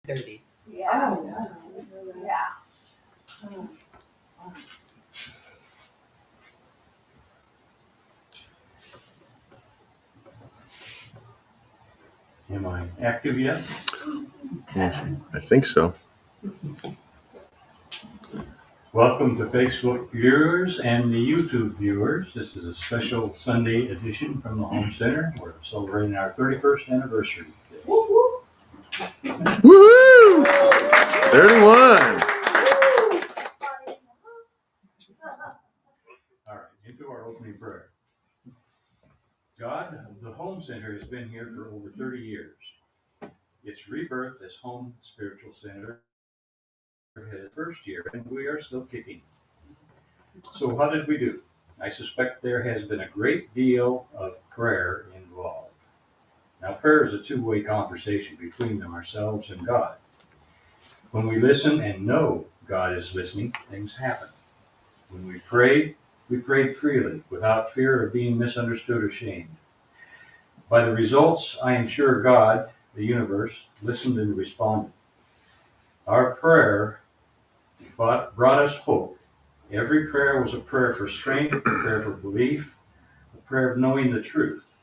30. Yeah. Yeah. Am I active yet? I think so. Welcome to Facebook viewers and the YouTube viewers. This is a special Sunday edition from the Home Center. We're celebrating our 31st anniversary today. Woohoo! 31. All right, into our opening prayer. God, the Home Center has been here for over 30 years. Its rebirth as Home Spiritual Center had its first year, and we are still kicking. So how did we do? I suspect there has been a great deal of prayer involved. Now, prayer is a two-way conversation between ourselves and God. When we listen and know God is listening, things happen. When we prayed freely, without fear of being misunderstood or shamed. By the results, I am sure God, the universe, listened and responded. Our prayer brought us hope. Every prayer was a prayer for strength, a prayer for belief, a prayer of knowing the truth.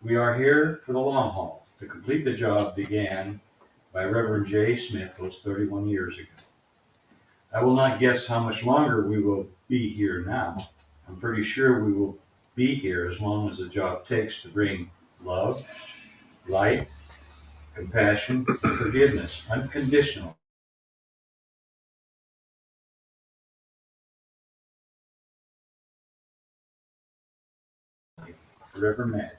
We are here for the long haul, to complete the job began by Reverend J. Smith those 31 years ago. I will not guess how much longer we will be here now. I'm pretty sure we will be here as long as the job takes to bring love, light, compassion, and forgiveness unconditional. Forever Madge.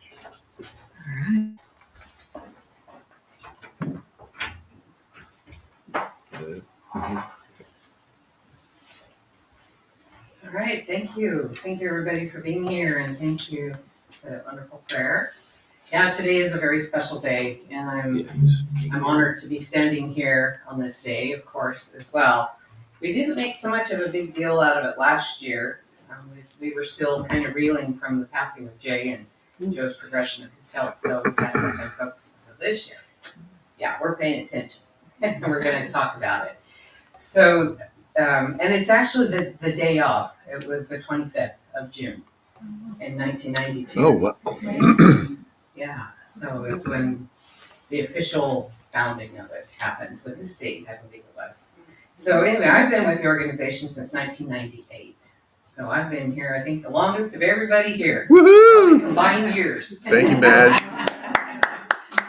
All right, thank you. Thank you, everybody, for being here, and thank you for that wonderful prayer. Yeah, today is a very special day, and I'm honored to be standing here on this day, of course, as well. We didn't make so much of a big deal out of it last year. We were still kind of reeling from the passing of Jay and Joe's progression of his health, so we had a hard time focusing. So this year, yeah, we're paying attention, and we're going to talk about it. So, and it's actually the day of. It was the 25th of June in 1992. Oh, what? Yeah, so it's when the official founding of it happened with the state, I believe it was. So anyway, I've been with the organization since 1998. So I've been here, I think, the longest of everybody here. Woohoo! Combined years. Thank you, Madge.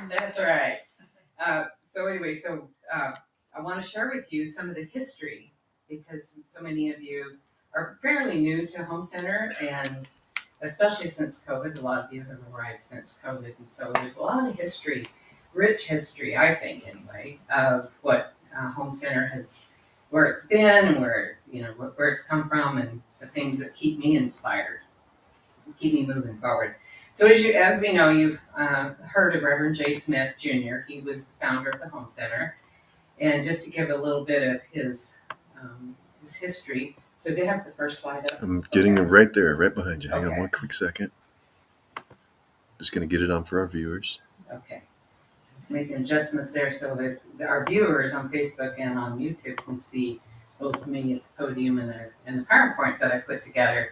That's right. So anyway, I want to share with you some of the history, because so many of you are fairly new to Home Center, and especially since COVID, a lot of you have arrived since COVID, and so there's a lot of history, rich history, I think anyway, of what Home Center has, where it's been, and where it's come from, and the things that keep me inspired, keep me moving forward. So as we know, you've heard of Reverend J. Smith Jr. He was the founder of the Home Center, and just to give a little bit of his history. So they have the first slide up. I'm getting it right there, right behind you. Hang on Okay. one quick second. Just going to get it on for our viewers. Okay. Just making adjustments there so that our viewers on Facebook and on YouTube can see both me at the podium and the PowerPoint that I put together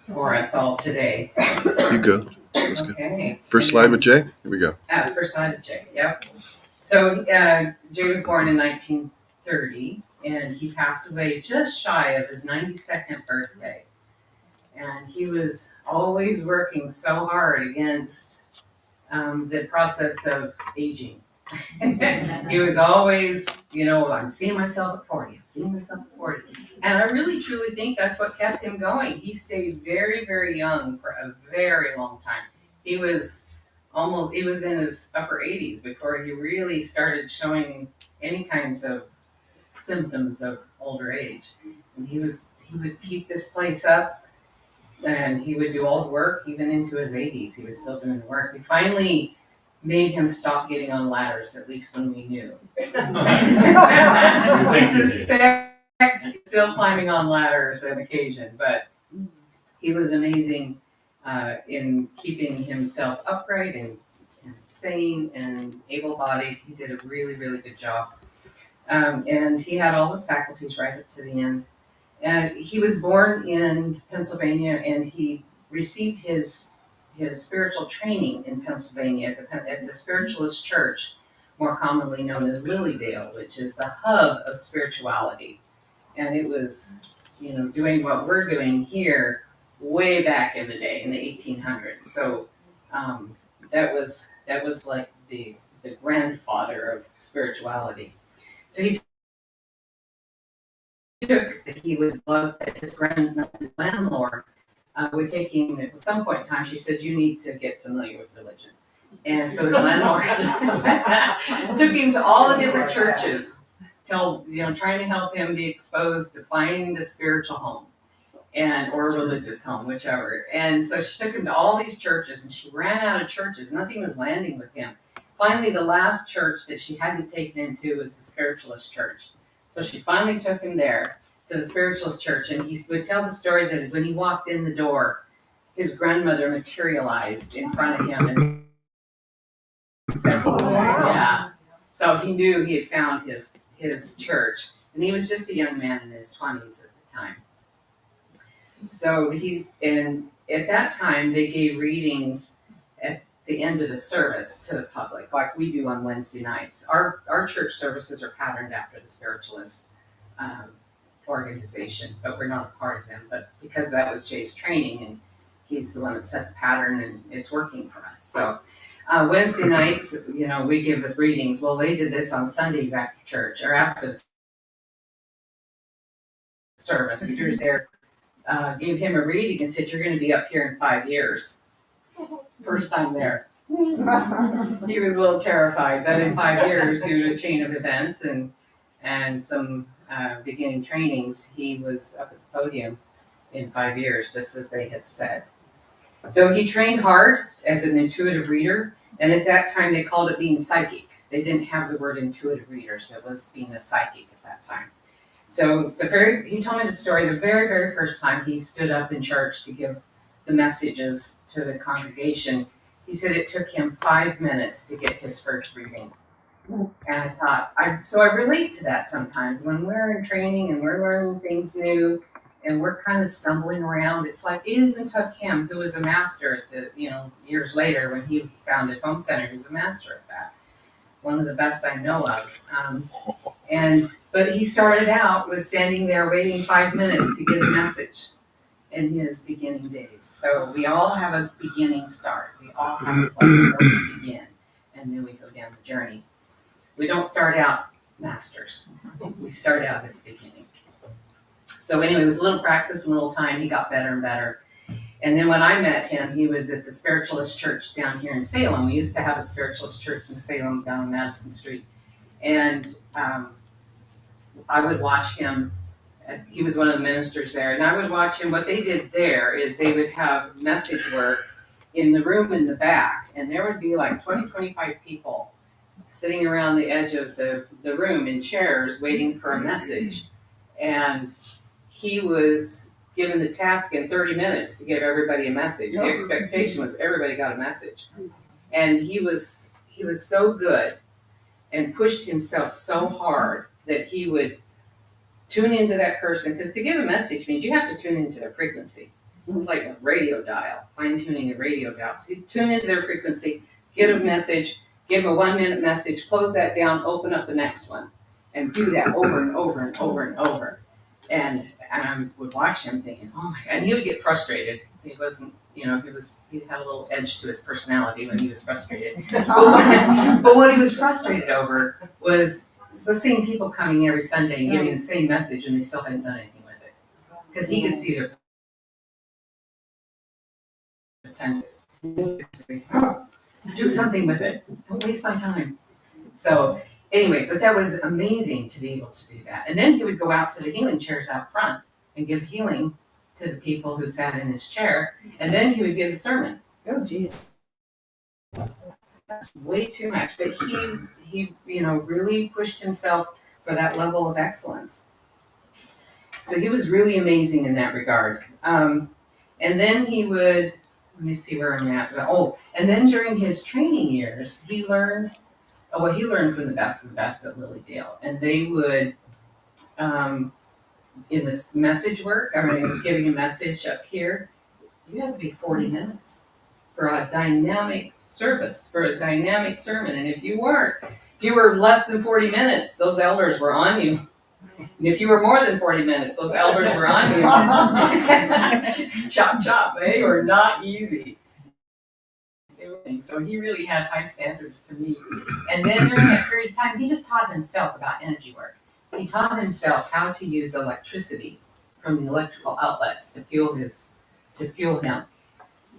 for us all today. You go. Let's go. Okay. First slide with Jay. Here we go. First slide of Jay. Yep. So Jay was born in 1930, and he passed away just shy of his 92nd birthday. And he was always working so hard against the process of aging. He was always, I'm seeing myself at 40, I'm seeing myself at 40. And I really truly think that's what kept him going. He stayed very, very young for a very long time. He was in his upper 80s before he really started showing any kinds of symptoms of older age. And he would keep this place up, and he would do all the work, even into his 80s. He was still doing the work. We finally made him stop getting on ladders, at least when we knew. I suspect he's still climbing on ladders on occasion, but he was amazing in keeping himself upright and sane and able-bodied. He did a really, really good job. And he had all his faculties right up to the end. And he was born in Pennsylvania, and he received his spiritual training in Pennsylvania at the Spiritualist Church, more commonly known as Lilydale, which is the hub of spirituality. And it was, doing what we're doing here way back in the day, in the 1800s. So that was like the grandfather of spirituality. So he would love that his landlord would take him at some point in time. She says, "You need to get familiar with religion." And so his landlord took him to all the different churches, trying to help him be exposed to finding the spiritual home or religious home, whichever. And so she took him to all these churches, and she ran out of churches. Nothing was landing with him. Finally, the last church that she hadn't taken him to was the Spiritualist Church. So she finally took him there to the Spiritualist Church, and he would tell the story that when he walked in the door, his grandmother materialized in front of him and said, yeah. So he knew he had found his church, and he was just a young man in his 20s at the time. So at that time, they gave readings at the end of the service to the public, like we do on Wednesday nights. Our church services are patterned after the Spiritualist organization, but we're not a part of them. But because that was Jay's training, and he's the one that set the pattern, and it's working for us. So Wednesday nights, we give the readings. Well, they did this on Sundays after church or after the service. Leaders there gave him a reading and said, "You're going to be up here in 5 years." First time there. He was a little terrified, but in 5 years, due to a chain of events and some beginning trainings, he was up at the podium in 5 years, just as they had said. So he trained hard as an intuitive reader, and at that time they called it being psychic. They didn't have the word intuitive readers. It was being a psychic at that time. So he told me the story the very, very first time he stood up in church to give the messages to the congregation. He said it took him 5 minutes to get his first reading. And I thought, I relate to that sometimes when we're in training and we're learning things new and we're kind of stumbling around. It's like it even took him, who was a master at years later when he founded Home Center, he was a master at that. One of the best I know of. But he started out with standing there waiting 5 minutes to get a message in his beginning days. So we all have a beginning start. We all have a place where we begin, and then we go down the journey. We don't start out masters. We start out at the beginning. So anyway, with a little practice and a little time, he got better and better. And then when I met him, he was at the Spiritualist Church down here in Salem. We used to have a Spiritualist Church in Salem down on Madison Street. And I would watch him. He was one of the ministers there. And I would watch him. What they did there is they would have message work in the room in the back. And there would be like 20, 25 people sitting around the edge of the room in chairs waiting for a message. And he was given the task in 30 minutes to give everybody a message. The expectation was everybody got a message. And he was so good and pushed himself so hard that he would tune into that person, because to give a message means you have to tune into their frequency. It's like a radio dial, fine-tuning a radio dial. So you tune into their frequency, get a message, give a 1 minute message, close that down, open up the next one, and do that over and over and over and over. And I would watch him thinking, oh my God, and he would get frustrated. He wasn't, he had a little edge to his personality when he was frustrated. But what he was frustrated over was the same people coming every Sunday and giving the same message, and they still hadn't done anything with it. Because he could see their potential. Do something with it. Don't waste my time. So anyway, but that was amazing to be able to do that. And then he would go out to the healing chairs out front and give healing to the people who sat in his chair. And then he would give a sermon. Oh, geez. That's way too much. But he really pushed himself for that level of excellence. So he was really amazing in that regard. And then he would, let me see where I'm at. And then during his training years, he learned Oh, well, he learned from the best of the best at Lily Dale, and they would, in this message work, giving a message up here, you had to be 40 minutes for a dynamic service, for a dynamic sermon. And if you were less than 40 minutes, those elders were on you. And if you were more than 40 minutes, those elders were on you. Chop, chop. They were not easy. So he really had high standards to meet. And then during that period of time, he just taught himself about energy work. He taught himself how to use electricity from the electrical outlets to fuel him.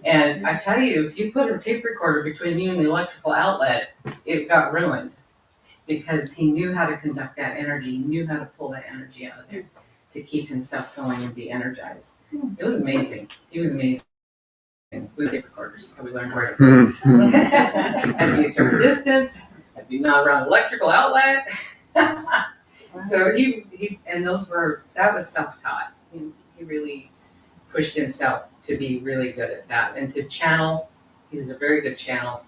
And I tell you, if you put a tape recorder between you and the electrical outlet, it got ruined because he knew how to conduct that energy. He knew how to pull that energy out of there to keep himself going and be energized. It was amazing. He was amazing. With tape recorders, so we learned where to had to be a certain distance, had to be not around an electrical outlet. So he and that was self-taught. He really pushed himself to be really good at that and to channel. He was a very good channel.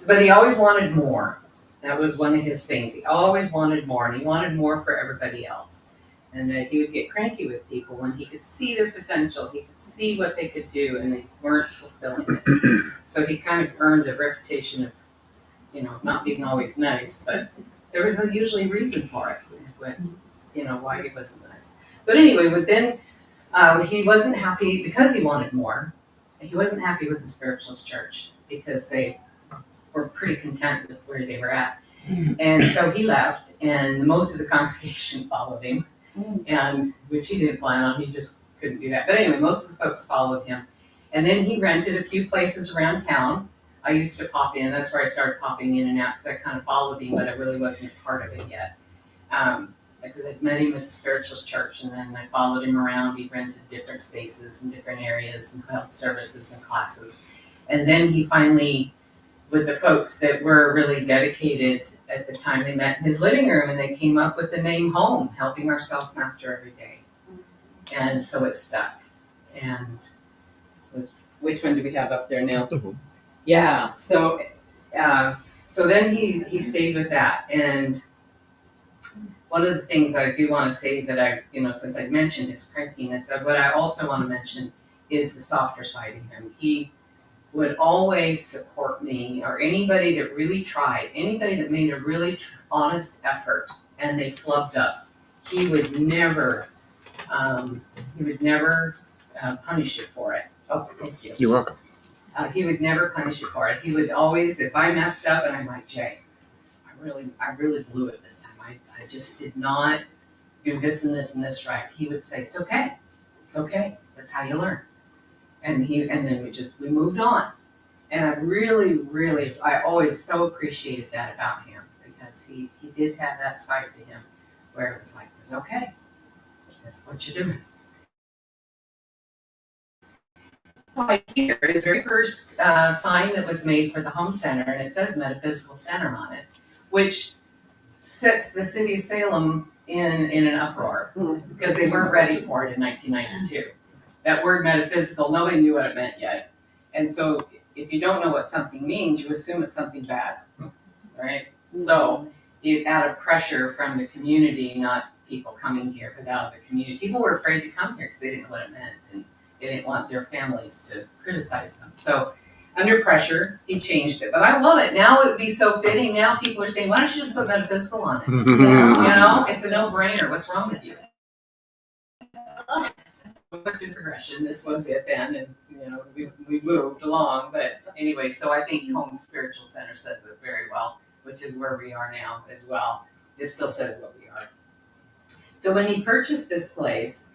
But he always wanted more. That was one of his things. He always wanted more, and he wanted more for everybody else. And he would get cranky with people when he could see their potential. He could see what they could do, and they weren't fulfilling it. So he kind of earned a reputation of, not being always nice, but there was usually a reason for it, why he wasn't nice. But anyway, then he wasn't happy because he wanted more. He wasn't happy with the Spiritualist Church because they were pretty content with where they were at. And so he left, and most of the congregation followed him. And which he didn't plan on, he just couldn't do that. But anyway, most of the folks followed him. And then he rented a few places around town. I used to pop in, that's where I started popping in and out because I kind of followed him, but I really wasn't a part of it yet. Because I'd met him at the Spiritualist Church, and then I followed him around. He rented different spaces in different areas and held services and classes. And then he finally, with the folks that were really dedicated at the time, they met in his living room and they came up with the name Home, helping ourselves master every day. And so it stuck. And which one do we have up there now? Yeah. So then he stayed with that. And one of the things I do want to say that since I mentioned his crankiness, what I also want to mention is the softer side of him. He would always support me or anybody that really tried, anybody that made a really honest effort and they flubbed up. He would never punish you for it. Oh, thank you. You're welcome. He would never punish you for it. He would always, if I messed up and I'm like, Jay, I really blew it this time. I just did not do this and this and this right. He would say, it's okay. It's okay. That's how you learn. And then we moved on. And I always so appreciated that about him because he did have that side to him where it was like, it's okay. That's what you're doing. Like here, his very first sign that was made for the home center, and it says Metaphysical Center on it, which sets the city of Salem in an uproar because they weren't ready for it in 1992. That word metaphysical, nobody knew what it meant yet. And so if you don't know what something means, you assume it's something bad, right? So out of pressure from the community, not people coming here, but out of the community. People were afraid to come here because they didn't know what it meant and they didn't want their families to criticize them. So under pressure, he changed it. But I love it. Now it would be so fitting. Now people are saying, why don't you just put metaphysical on it? It's a no-brainer. What's wrong with you? Progression. This was it then, and we moved along. But anyway, so I think Home Spiritual Center says it very well, which is where we are now as well. It still says what we are. So when he purchased this place,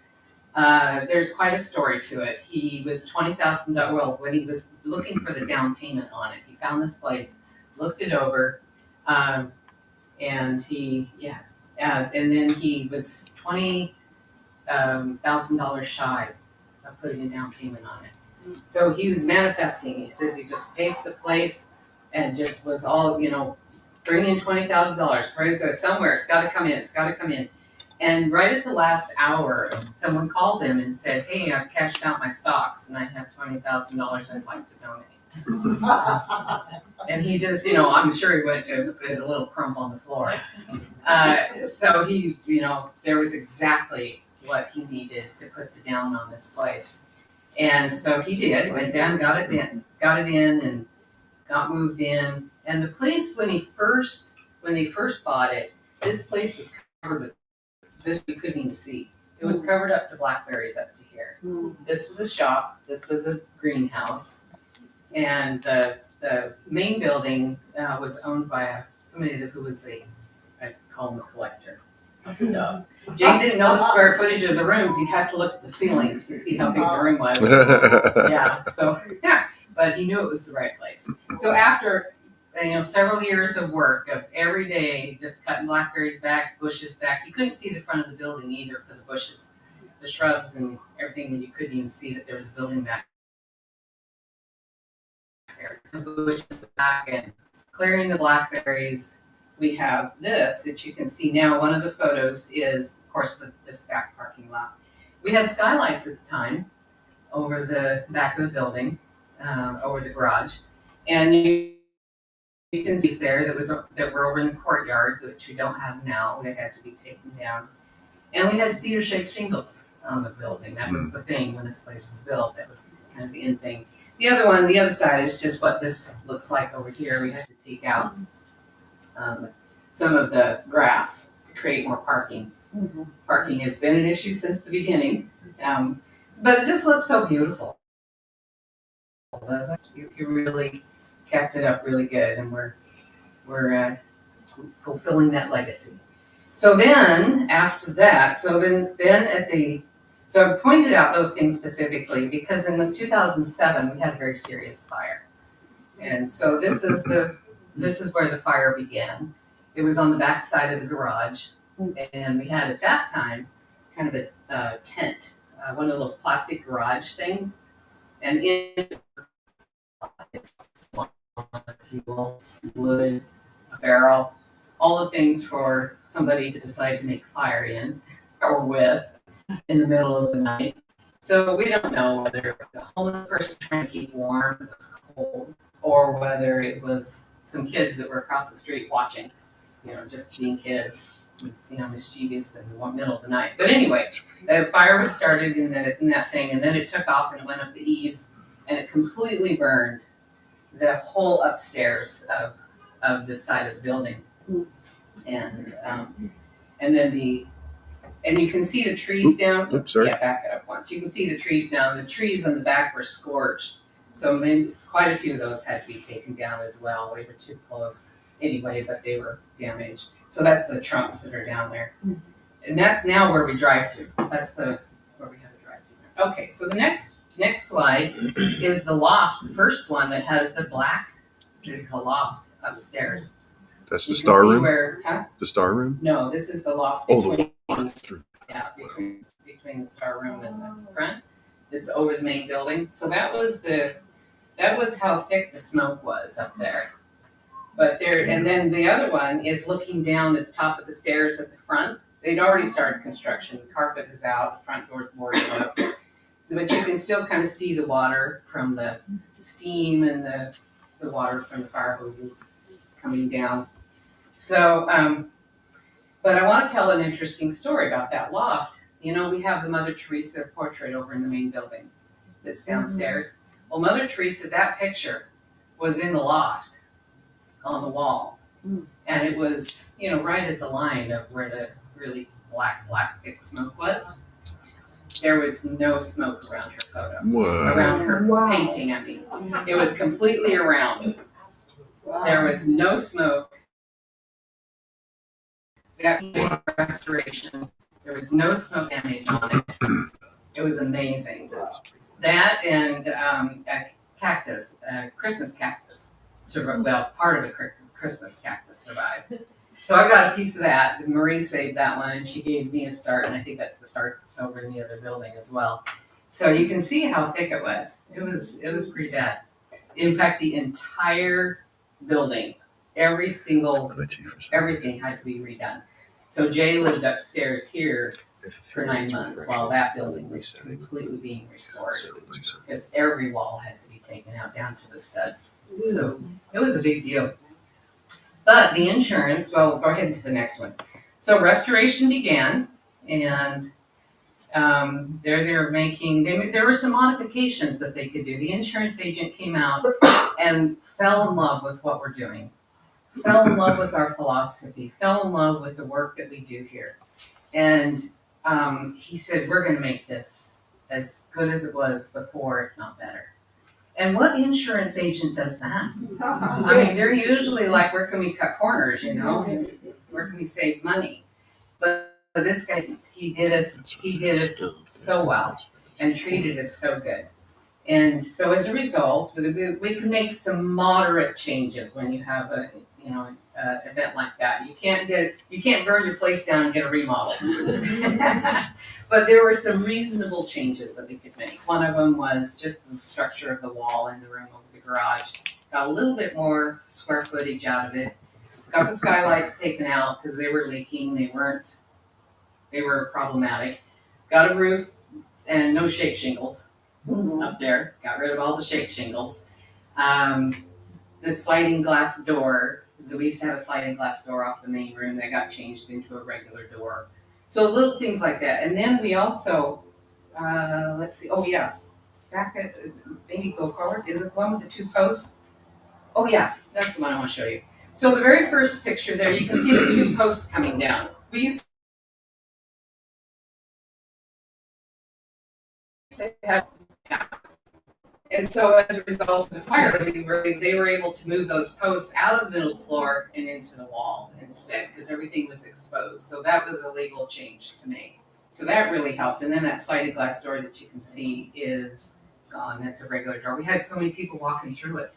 there's quite a story to it. He was $20,000. Well, when he was looking for the down payment on it, he found this place, looked it over, and then he was $20,000 shy of putting a down payment on it. So he was manifesting. He says he just paced the place and just was all, bring in $20,000. Very good. Somewhere it's got to come in. It's got to come in. And right at the last hour, someone called him and said, hey, I've cashed out my stocks and I have $20,000 I'd like to donate. And he just, I'm sure he went to, there's a little crump on the floor. So he, there was exactly what he needed to put the down on this place. And so he did, went down, got it in and got moved in. And the place, when they first bought it, this place was covered with this you couldn't even see. It was covered up to blackberries up to here. This was a shop, this was a greenhouse, and the main building was owned by somebody who was I call him a collector of stuff. Jake didn't know the square footage of the rooms, he'd have to look at the ceilings to see how big the room was. But he knew it was the right place. So after several years of work of every day just cutting blackberries back, bushes back, you couldn't see the front of the building either for the bushes, the shrubs and everything, and you couldn't even see that there was a building back there. The bushes back and clearing the blackberries. We have this that you can see now. One of the photos is, of course, this back parking lot. We had skylights at the time over the back of the building, over the garage, and you can see there that were over in the courtyard, which we don't have now. They had to be taken down, and we had cedar shake shingles on the building. That was the thing when this place was built. That was kind of the in thing. The other side is just what this looks like over here. We had to take out some of the grass to create more parking. Parking has been an issue since the beginning, but it just looks so beautiful. You really kept it up really good, and we're fulfilling that legacy. So then after that, so I pointed out those things specifically because in 2007 we had a very serious fire, and so this is where the fire began. It was on the back side of the garage, and we had at that time kind of a tent, one of those plastic garage things, and in fuel, wood, a barrel, all the things for somebody to decide to make a fire in or with in the middle of the night. So we don't know whether it was a homeless person trying to keep warm, it was cold, or whether it was some kids that were across the street watching, just being kids, mischievous in the middle of the night. But anyway, the fire was started in that thing, and then it took off and it went up the eaves, and it completely burned the whole upstairs of this side of the building. And then and you can see the trees down. Oops, sorry. Yeah, back it up once. You can see the trees down. The trees on the back were scorched. So maybe quite a few of those had to be taken down as well. We were too close anyway, but they were damaged. So that's the trunks that are down there. And that's now where we drive through. That's where we have a drive through. Okay, so the next slide is the loft. The first one that has the black is the loft upstairs. That's the You can star see room? The star room? No, this is the loft Oh, between, through. between the star room and the front. It's over the main building. So that was how thick the smoke was up there. But and then the other one is looking down at the top of the stairs at the front. They'd already started construction. The carpet is out, the front door's boarded up. But you can still kind of see the water from the steam and the water from the fire hoses coming down. So, but I want to tell an interesting story about that loft. We have the Mother Teresa portrait over in the main building that's downstairs. Well, Mother Teresa, that picture was in the loft on the wall. And it was, right at the line of where the really black, thick smoke was. There was no smoke around her photo. Wow. Around her painting, I mean. It was completely around. There was no smoke. That restoration. There was no smoke damage on it. It was amazing. That and a cactus, a Christmas cactus, survived. Well, part of a Christmas cactus survived. So I got a piece of that. Marie saved that one, and she gave me a start, and I think that's the start that's over in the other building as well. So you can see how thick it was. It was pretty bad. In fact, the entire building, everything had to be redone. So Jay lived upstairs here for 9 months while that building was completely being restored, because every wall had to be taken out down to the studs. So it was a big deal. But the insurance, well, go ahead to the next one. So restoration began, and there were some modifications that they could do. The insurance agent came out and fell in love with what we're doing, fell in love with our philosophy, fell in love with the work that we do here. And he said, we're gonna make this as good as it was before, if not better. And what insurance agent does that? I mean, they're usually like, where can we cut corners, you know? Where can we save money? But this guy, he did us so well and treated us so good. And so as a result, we can make some moderate changes when you have a, event like that. You can't burn your place down and get a remodel. But there were some reasonable changes that we could make. One of them was just the structure of the wall in the room over the garage. Got a little bit more square footage out of it. Got the skylights taken out because they were leaking. They were problematic. Got a roof and no shake shingles up there. Got rid of all the shake shingles. The sliding glass door, we used to have a sliding glass door off the main room that got changed into a regular door. So little things like that. And then we also, let's see, oh yeah, maybe go forward. Is it the one with the 2 posts? Oh yeah, that's the one I want to show you. So the very first picture there, you can see the 2 posts coming down. We used to have, yeah. And so as a result of the fire, they were able to move those posts out of the middle floor and into the wall instead, because everything was exposed. So that was a legal change to make. So that really helped. And then that sliding glass door that you can see is gone. That's a regular door. We had so many people walking through it,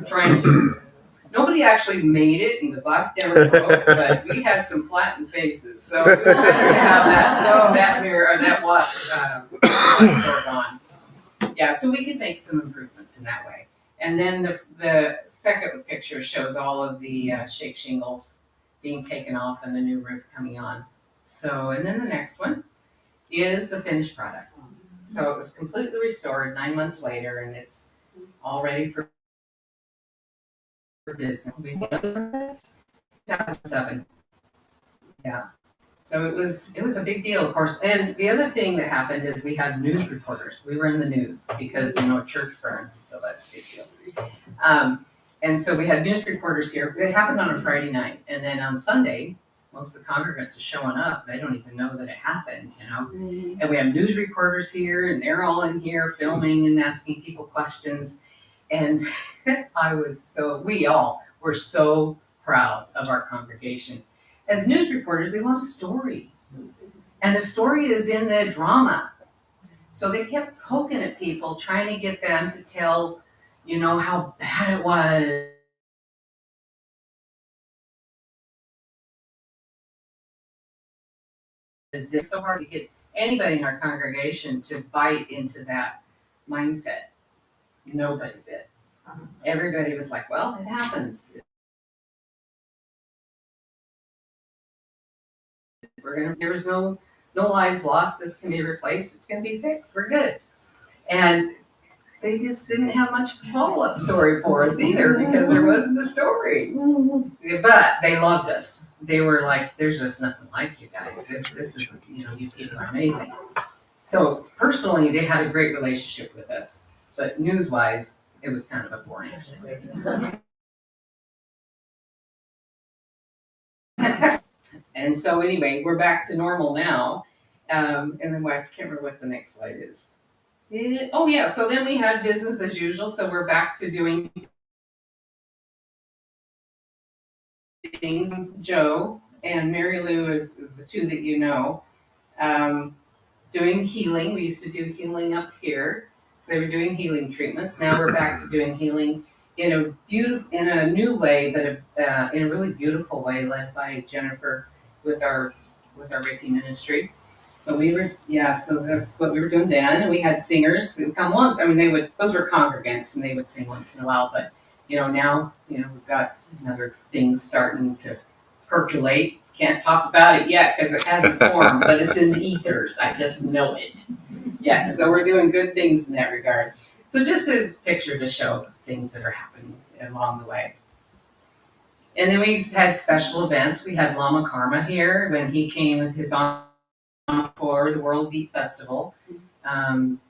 trying to. Nobody actually made it, and the glass never broke, but we had some flattened faces. So it was better to have that mirror or that glass door gone. Yeah, so we could make some improvements in that way. And then the second picture shows all of the shake shingles being taken off and the new roof coming on. So, and then the next one is the finished product. So it was completely restored 9 months later, and it's all ready for business. 2007. Yeah. So it was a big deal, of course. And the other thing that happened is we had news reporters. We were in the news because, a church burns, so that's a big deal. And so we had news reporters here. It happened on a Friday night. And then on Sunday, most of the congregants are showing up. They don't even know that it happened, And we have news reporters here, and they're all in here filming and asking people questions. And we all were so proud of our congregation. As news reporters, they want a story. And the story is in the drama. So they kept poking at people, trying to get them to tell, how bad it was. It's so hard to get anybody in our congregation to bite into that mindset. Nobody did. Everybody was like, well, it happens. There was no lives lost. This can be replaced. It's going to be fixed. We're good. And they just didn't have much of a follow-up story for us either, because there wasn't a story. But they loved us. They were like, there's just nothing like you guys. This is, you people are amazing. So personally, they had a great relationship with us. But news-wise, it was kind of a boring story. And so anyway, we're back to normal now. And then I can't remember what the next slide is. So then we had business as usual. So we're back to doing things. Joe and Mary Lou is the 2 that you know. Doing healing. We used to do healing up here. So they were doing healing treatments. Now we're back to doing healing in a new way, but in a really beautiful way, led by Jennifer with our Reiki ministry. But so that's what we were doing then. And we had singers that would come once. I mean, those were congregants, and they would sing once in a while. But now we've got other things starting to percolate. Can't talk about it yet because it hasn't formed, but it's in the ethers. I just know it. Yes, so we're doing good things in that regard. So just a picture to show things that are happening along the way. And then we had special events. We had Lama Karma here when he came with his for the World Beat Festival.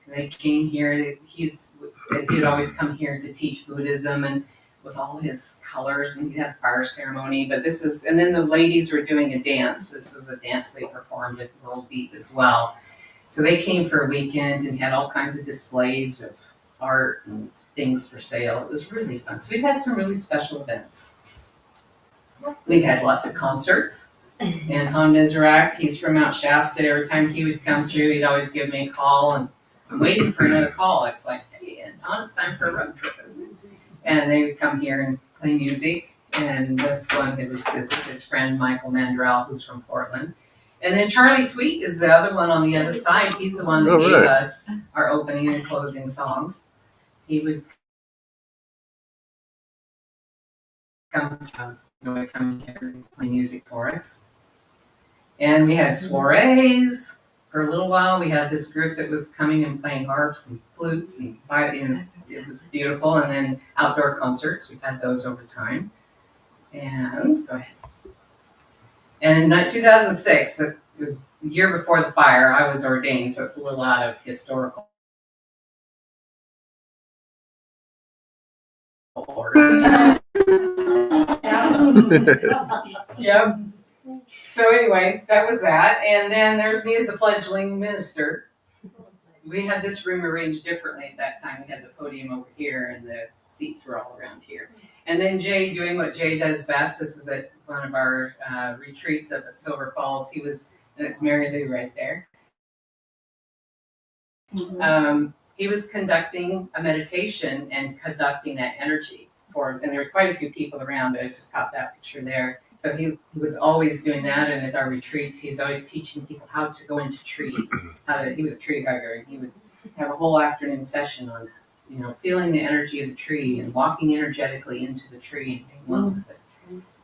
They came here. He'd always come here to teach Buddhism and with all his colors, and he had a fire ceremony. But and then the ladies were doing a dance. This is a dance they performed at World Beat as well. So they came for a weekend and had all kinds of displays of art and things for sale. It was really fun. So we've had some really special events. We've had lots of concerts. Anton Miserak, he's from Mount Shasta. Every time he would come through, he'd always give me a call, and I'm waiting for another call. It's like, hey, Anton, it's time for a road trip, isn't it? And they would come here and play music. And this one, it was with his friend Michael Mandrell, who's from Portland. And then Charlie Tweet is the other one on the other side. He's the one that gave us our opening and closing songs. He would come here and play music for us. And we had soirees for a little while. We had this group that was coming and playing harps and flutes, and it was beautiful. And then outdoor concerts, we've had those over time. And go ahead. And in 2006, that was the year before the fire, I was ordained, so it's a little out of historical order. Yeah. So anyway, that was that. And then there's me as a fledgling minister. We had this room arranged differently at that time. We had the podium over here and the seats were all around here. And then Jay doing what Jay does best. This is at one of our retreats up at Silver Falls. And it's Mary Lou right there. He was conducting a meditation and conducting that energy and there were quite a few people around, but I just got that picture there. So he was always doing that, and at our retreats, he's always teaching people how to go into trees. He was a tree hugger, and he would have a whole afternoon session on, feeling the energy of the tree and walking energetically into the tree and being one with it.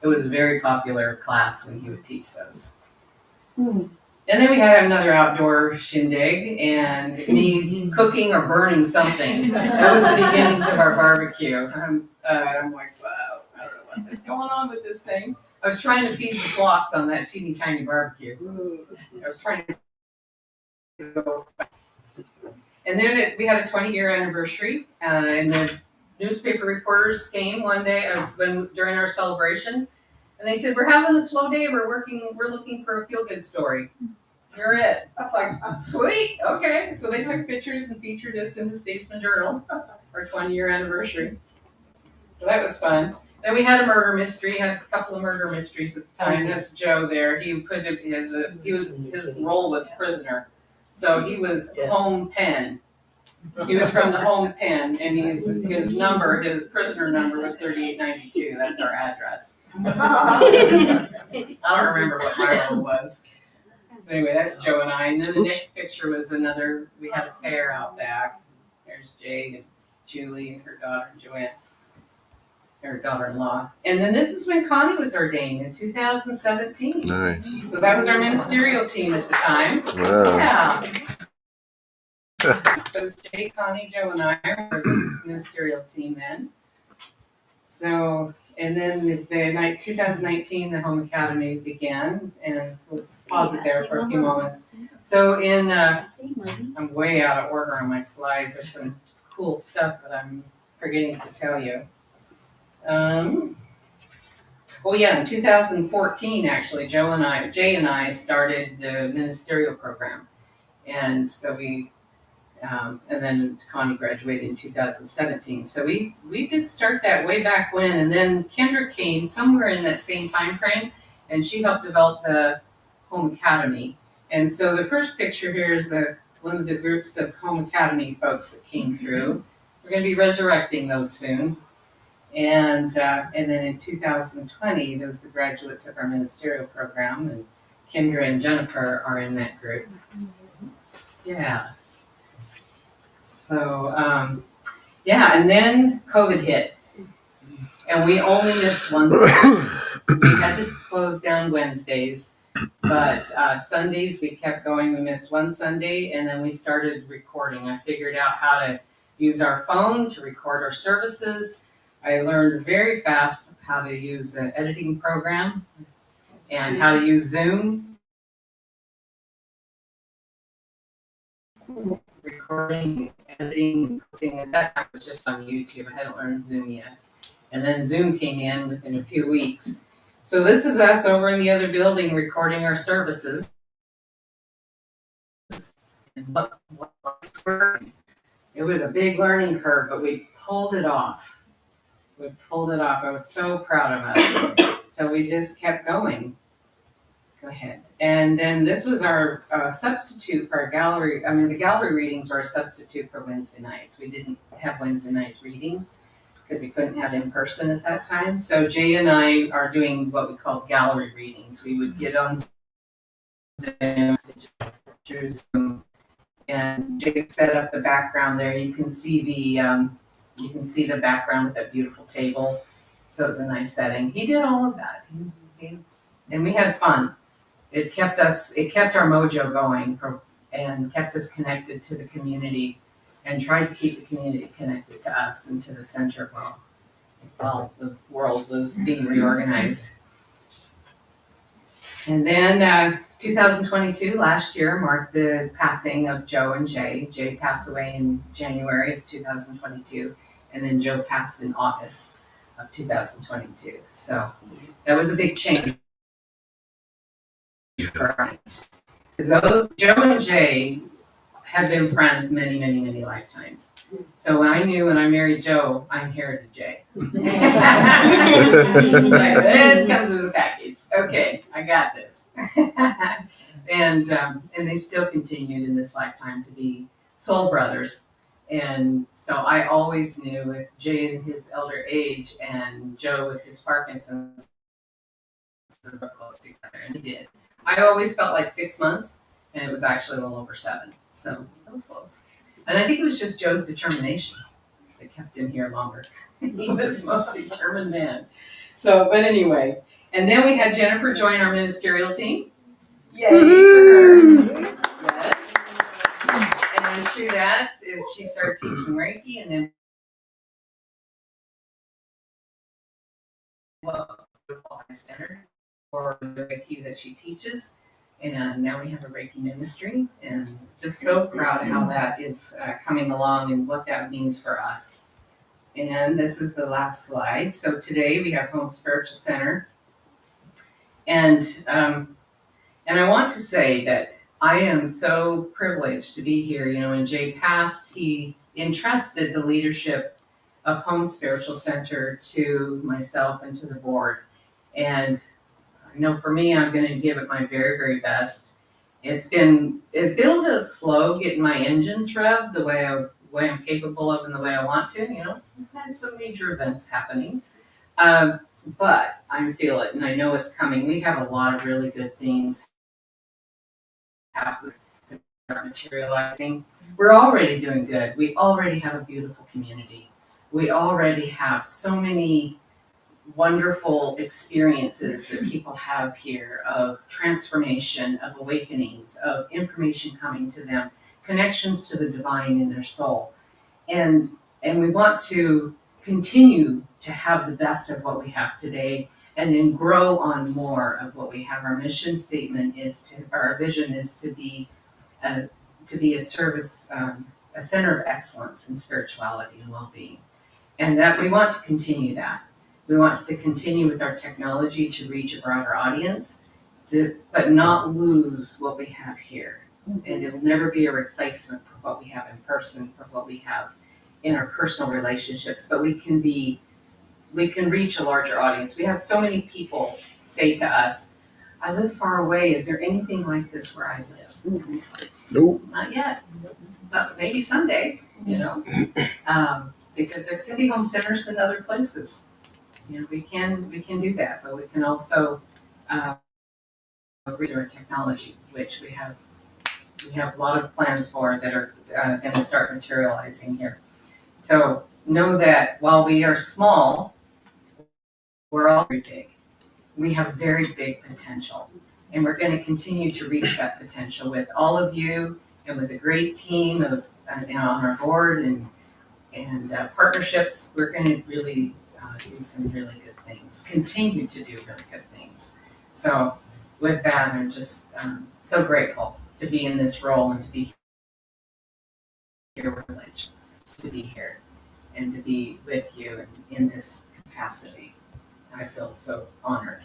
It was a very popular class when he would teach those. And then we had another outdoor shindig and me cooking or burning something. That was the beginnings of our barbecue. I'm like, wow, I don't know what is going on with this thing. I was trying to feed the flocks on that teeny tiny barbecue. I was trying to go. And then we had a 20-year anniversary, and the newspaper reporters came one day during our celebration, and they said, "We're having a slow day. We're looking for a feel-good story. You're it." I was like, "Sweet, okay." So they took pictures and featured us in the Statesman Journal, our 20-year anniversary. So that was fun. Then we had a murder mystery. Had a couple of murder mysteries at the time. That's Joe there. He put his role was prisoner, so he was home pen. He was from the home pen, and his prisoner number was 3892. That's our address. I don't remember what my role was. So anyway, that's Joe and I. And then the next picture was we had a fair out back. There's Jade and Julie and her daughter Joanne, her daughter-in-law. And then this is when Connie was ordained in 2017. Nice. So that was our ministerial team at the time. Wow. Yeah. So Jay, Connie, Joe, and I were the ministerial team then. So, and then in 2019, the Home Academy began, and we'll pause it there for a few moments. So I'm way out of order on my slides. There's some cool stuff that I'm forgetting to tell you. In 2014, actually, Jay and I started the ministerial program. And so and then Connie graduated in 2017. So we did start that way back when, and then Kendra came somewhere in that same time frame, and she helped develop the Home Academy. And so the first picture here is one of the groups of Home Academy folks that came through. We're going to be resurrecting those soon. And then in 2020, those are the graduates of our ministerial program, and Kendra and Jennifer are in that group. Yeah. So, and then COVID hit, and we only missed one session. we had to close down Wednesdays, but Sundays we kept going. We missed one Sunday, and then we started recording. I figured out how to use our phone to record our services. I learned very fast how to use an editing program and how to use Zoom. Recording, editing, posting, and that time was just on YouTube. I hadn't learned Zoom yet. And then Zoom came in within a few weeks. So this is us over in the other building recording our services. And what's working? It was a big learning curve, but we pulled it off. We pulled it off. I was so proud of us. So we just kept going. Go ahead. And then this was our substitute for our gallery. I mean, the gallery readings were a substitute for Wednesday nights. We didn't have Wednesday night readings because we couldn't have in person at that time. So Jay and I are doing what we call gallery readings. We would get on Zoom, and Jay set up the background there. You can see the background with that beautiful table. So it's a nice setting. He did all of that, and we had fun. It kept our mojo going and kept us connected to the community and tried to keep the community connected to us and to the center while the world was being reorganized. And then 2022, last year, marked the passing of Joe and Jay. Jay passed away in January of 2022, and then Joe passed in August of 2022. So that was a big change. Those Joe and Jay have been friends many, many, many lifetimes. So I knew when I married Joe, I inherited Jay. This comes as a package. Okay, I got this. And they still continued in this lifetime to be soul brothers. And so I always knew with Jay in his elder age and Joe with his Parkinson's, we were close together, and he did. I always felt like 6 months, and it was actually a little over 7. So that was close. And I think it was just Joe's determination that kept him here longer. He was the most determined man. So, but anyway, and then we had Jennifer join our ministerial team. Yay for her. Yes. And then through that is she started teaching Reiki, and then high standard for the Reiki that she teaches. And now we have a Reiki ministry, and just so proud of how that is coming along and what that means for us. And this is the last slide. So today we have Home Spiritual Center. And I want to say that I am so privileged to be here. You know, when Jay passed, he entrusted the leadership of Home Spiritual Center to myself and to the board. And I know for me, I'm going to give it my very, very best. It's been a bit slow getting my engines revved the way I'm capable of and the way I want to. You know, I've had some major events happening. But I feel it, and I know it's coming. We have a lot of really good things happening, materializing. We're already doing good. We already have a beautiful community. We already have so many wonderful experiences that people have here of transformation, of awakenings, of information coming to them, connections to the divine in their soul. And we want to continue to have the best of what we have today and then grow on more of what we have. Our mission statement our vision is to be a service, a center of excellence in spirituality and well-being. And that we want to continue that. We want to continue with our technology to reach a broader audience, but not lose what we have here. And it'll never be a replacement for what we have in person, for what we have in our personal relationships, but we can reach a larger audience. We have so many people say to us, I live far away. Is there anything like this where I live? It's like, Nope. not yet, but maybe someday, you know, because there can be home centers in other places. You know, we can do that, but we can also reach our technology, which we have a lot of plans for that are going to start materializing here. So know that while we are small, we're all very big. we have very big potential. And we're going to continue to reach that potential with all of you and with a great team of on our board and partnerships. We're going to really do some really good things, continue to do really good things. So with that, I'm just so grateful to be in this role and to be here, to be here and to be with you in this capacity. I feel so honored.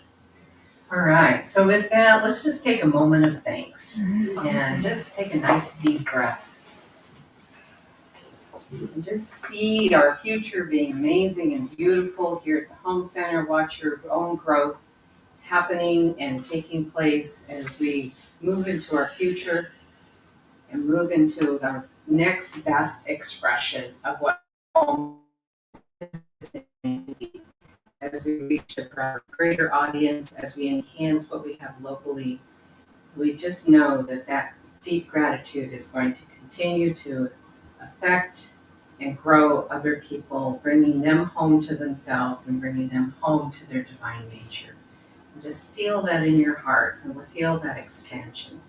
All right, so with that, let's just take a moment of thanks and just take a nice deep breath. And just see our future being amazing and beautiful here at the Home Center. Watch your own growth happening and taking place as we move into our future and move into our next best expression of what home is going to be. As we reach a greater audience, as we enhance what we have locally, we just know that that deep gratitude is going to continue to affect and grow other people, bringing them home to themselves and bringing them home to their divine nature. And just feel that in your heart and feel that expansion.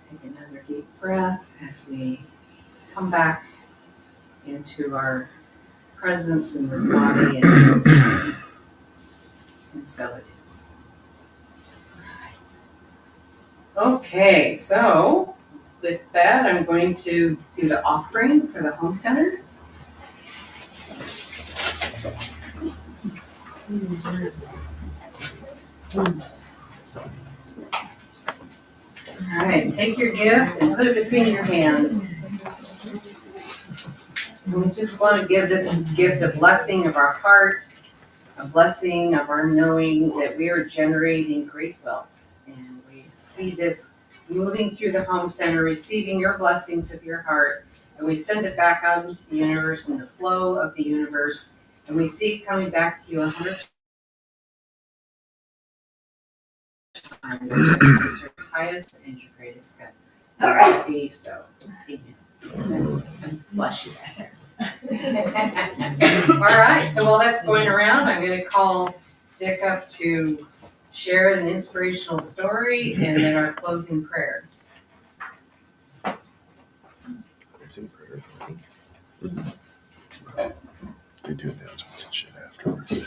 Take another deep breath as we come back into our presence in this body and in this room. And so it is. Okay, so with that, I'm going to do the offering for the Home Center. All right, take your gift and put it between your hands. And we just want to give this gift a blessing of our heart, a blessing of our knowing that we are generating great wealth. And we see this moving through the Home Center, receiving your blessings of your heart. And we send it back out into the universe in the flow of the universe. And we see it coming back to you 100 times. It's your highest and your greatest good. All right. Be so. Amen. And bless you back there. All right, so while that's going around, I'm going to call Dick up to share an inspirational story and then our closing prayer. They do announcements and shit afterwards. It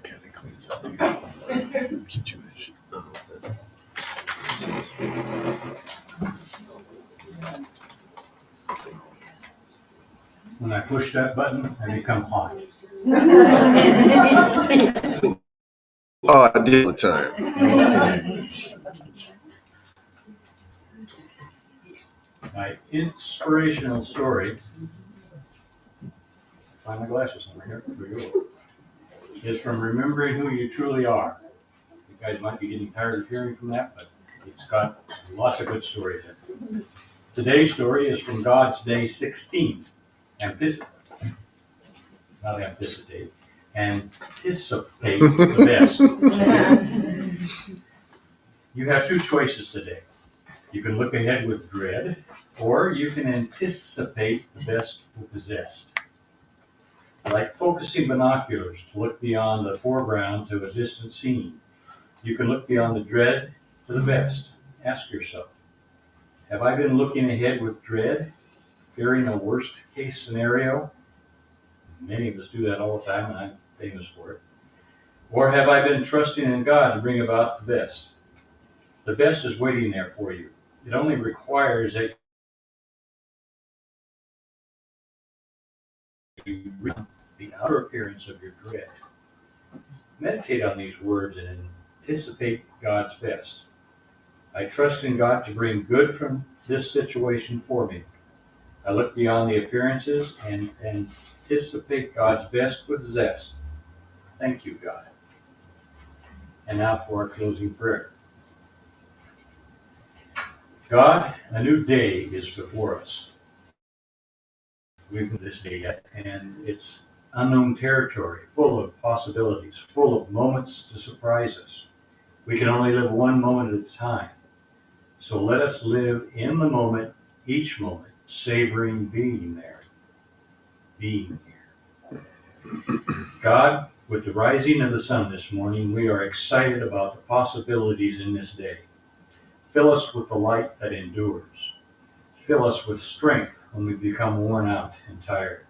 kind of cleans up the situation. When I push that button, I become hot. Oh, I did all the time. My inspirational story, find my glasses over here, here we go, is from remembering who you truly are. You guys might be getting tired of hearing from that, but it's got lots of good stories in it. Today's story is from God's Day 16. Anticipate the best. You have two choices today. You can look ahead with dread, or you can anticipate the best with zest. Like focusing binoculars to look beyond the foreground to a distant scene. You can look beyond the dread to the best. Ask yourself, have I been looking ahead with dread, fearing a worst case scenario? Many of us do that all the time, and I'm famous for it. Or have I been trusting in God to bring about the best? The best is waiting there for you. It only requires that you read the outer appearance of your dread. Meditate on these words and anticipate God's best. I trust in God to bring good from this situation for me. I look beyond the appearances and anticipate God's best with zest. Thank you, God. And now for our closing prayer. God, a new day is before us. We've been this day yet, and it's unknown territory, full of possibilities, full of moments to surprise us. We can only live one moment at a time. So let us live in the moment, each moment, savoring being there. Being here. God, With the rising of the sun this morning, we are excited about the possibilities in this day. Fill us with the light that endures. Fill us with strength when we become worn out and tired.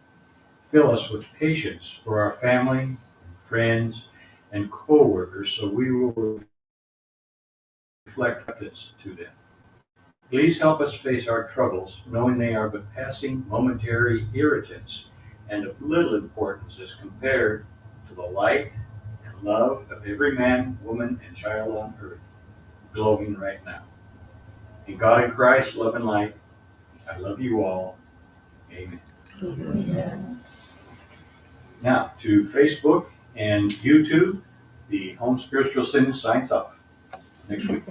Fill us with patience for our family, friends, and co-workers so we will reflect this to them. Please help us face our troubles, knowing they are but passing momentary irritants and of little importance as compared to the light and love of every man, woman, and child on earth, glowing right now. In God and Christ, love and light, I love you all. Amen. Now, to Facebook and YouTube, the Home Spiritual Sin signs off. Next week.